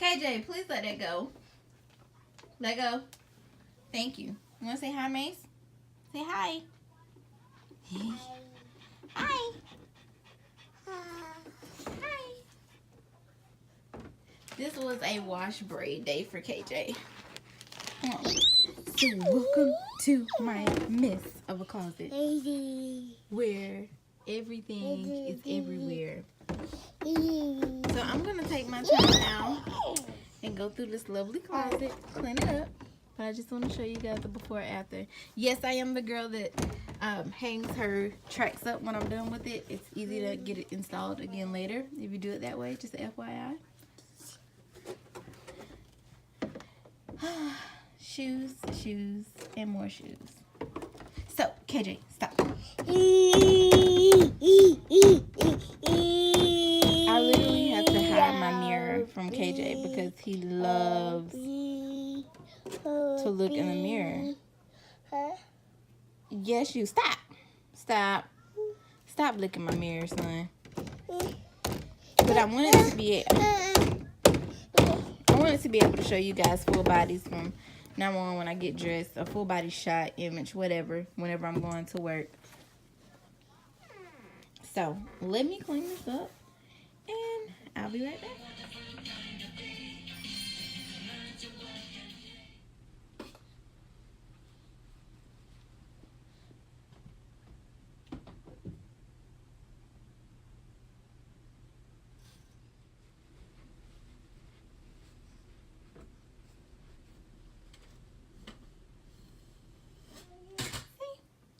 KJ, please let that go. Let go. Thank you. You want to say hi, Mace? Say hi. Hi. Hi. This was a wash braid day for KJ. So welcome to my mess of a closet where everything is everywhere. So I'm going to take my time now and go through this lovely closet, clean it up. But I just want to show you guys the before and after. Yes, I am the girl that hangs her tracks up when I'm done with it. It's easy to get it installed again later if you do it that way, just FYI. Shoes, shoes, and more shoes. So, KJ, stop. I literally had to hide my mirror from KJ because he loves to look in the mirror. Yes, you. Stop. Stop. Stop licking my mirror, son. But I wanted to be able to show you guys full bodies from now on when I get dressed, a full body shot, image, whatever, whenever I'm going to work. So, let me clean this up, and I'll be right back.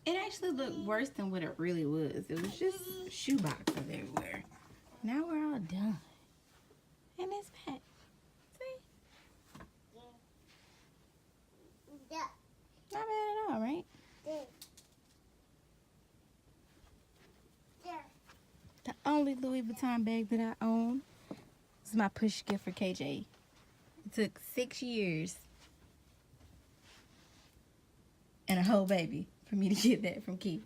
It actually looked worse than what it really was. It was just shoeboxes everywhere. Now we're all done. And it's back. See? Not bad at all, right? The only Louis Vuitton bag that I own is my push gift for KJ. It took 6 years and a whole baby for me to get that from Keith.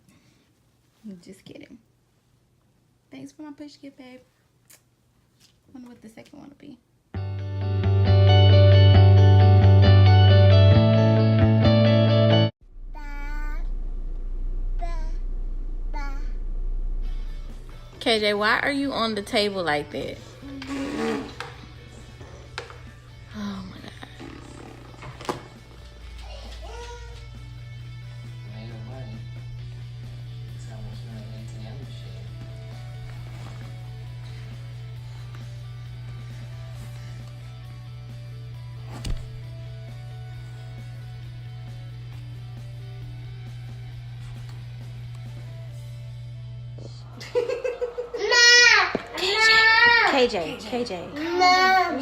I'm just kidding. Thanks for my push gift, babe. Wonder what the second one will be. KJ, why are you on the table like that? Oh my God. KJ. No.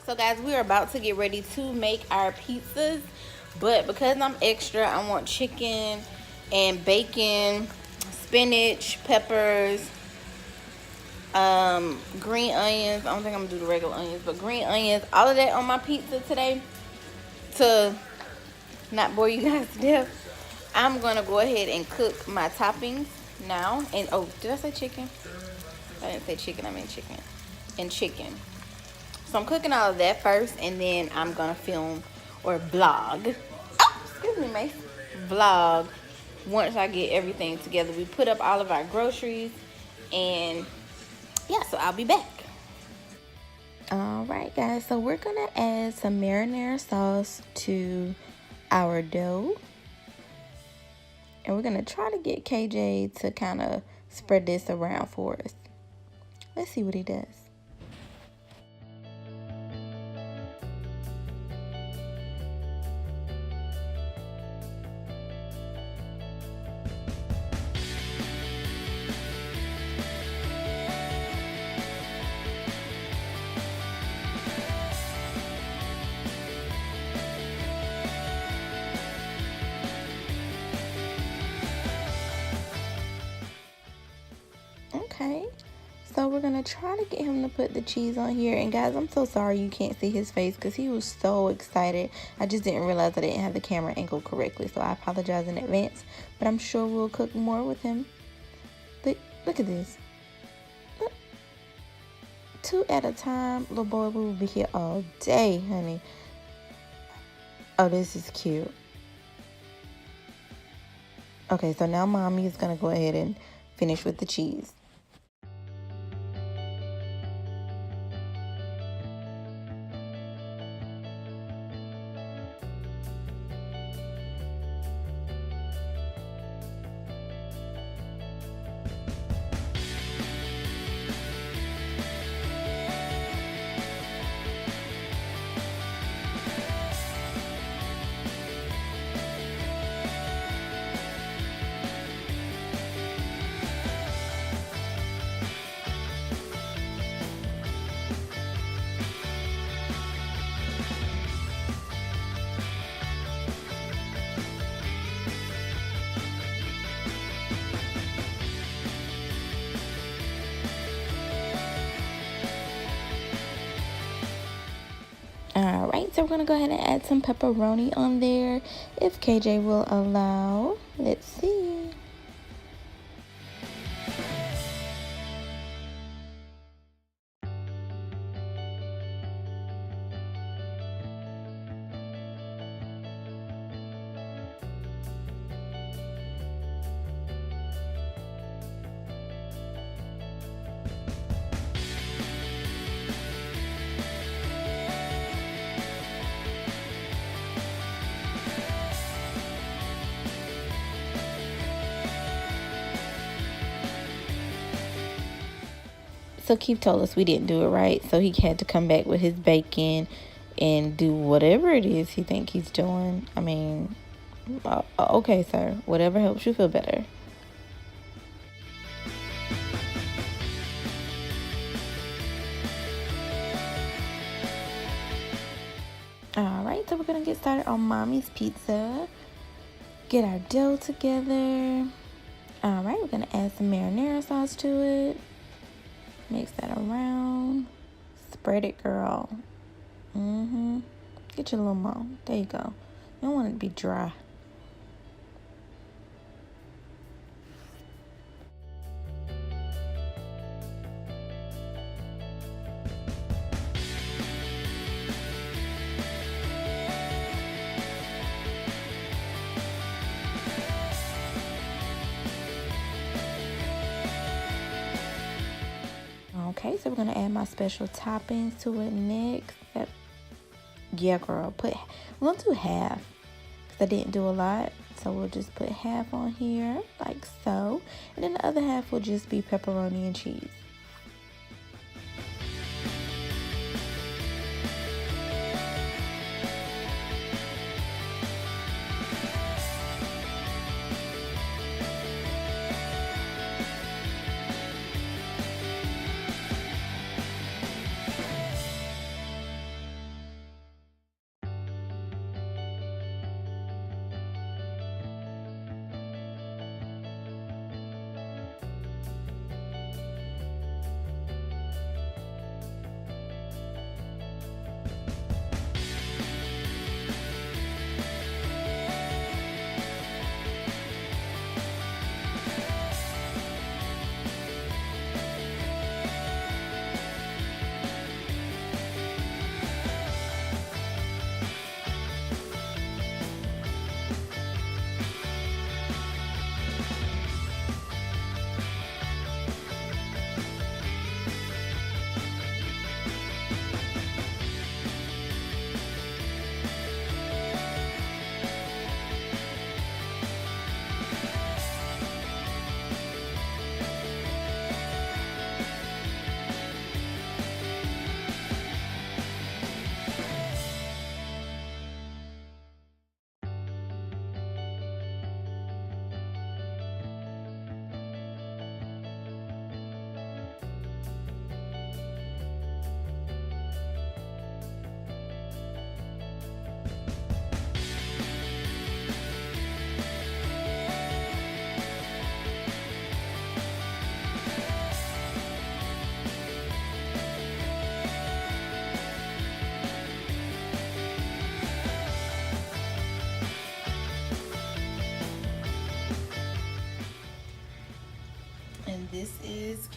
So guys, we are about to get ready to make our pizzas, but because I'm extra, I want chicken and bacon, spinach, peppers, green onions. I don't think I'm gonna do the regular onions, but green onions, all of that on my pizza today. To not bore you guys to death, I'm gonna go ahead and cook my toppings now. And oh, did I say chicken? I didn't say chicken, I meant chicken. And chicken. So I'm cooking all of that first, and then I'm gonna film or vlog. Oh, excuse me, Mace. Vlog once I get everything together. We put up all of our groceries, and yeah, so I'll be back. Alright guys, so we're gonna add some marinara sauce to our dough, and we're gonna try to get KJ to kind of spread this around for us. Let's see what he does. Okay, so we're gonna try to get him to put the cheese on here. And guys, I'm so sorry you can't see his face because he was so excited. I just didn't realize I didn't have the camera angled correctly, so I apologize in advance, but I'm sure we'll cook more with him. Look at this. Look. 2 at a time. Little boy, we will be here all day, honey. Oh, this is cute. Okay, so now mommy is gonna go ahead and finish with the cheese. Alright, so we're going to go ahead and add some pepperoni on there, if KJ will allow. Let's see. So Keith told us we didn't do it right, so he had to come back with his bacon and do whatever it is he think he's doing. I mean, okay, sir. Whatever helps you feel better. Alright, so we're going to get started on mommy's pizza. Get our dough together. Alright, we're going to add some marinara sauce to it. Mix that around. Spread it, girl. Get your little more. There you go. You don't want it to be dry. Okay, so we're gonna add my special toppings to it next. Yeah, girl, we're gonna do half because I didn't do a lot. So we'll just put half on here like so. And then the other half will just be pepperoni and cheese.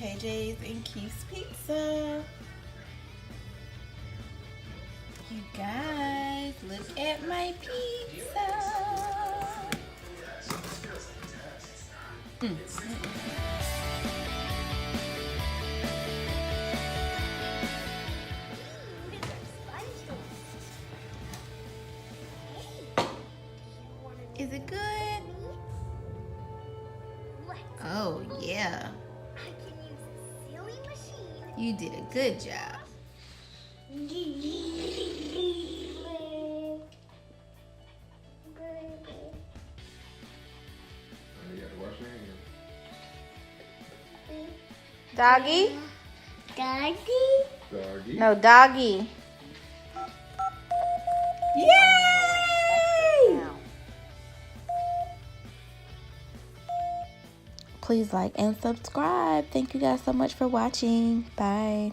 KJ's and Keith's Pizza. You guys, look at my pizza. Is it good? Oh, yeah. I can use a silly machine. You did a good job. Doggy? Doggy? Doggy. No, doggy. Yay! Please like and subscribe. Thank you guys so much for watching. Bye.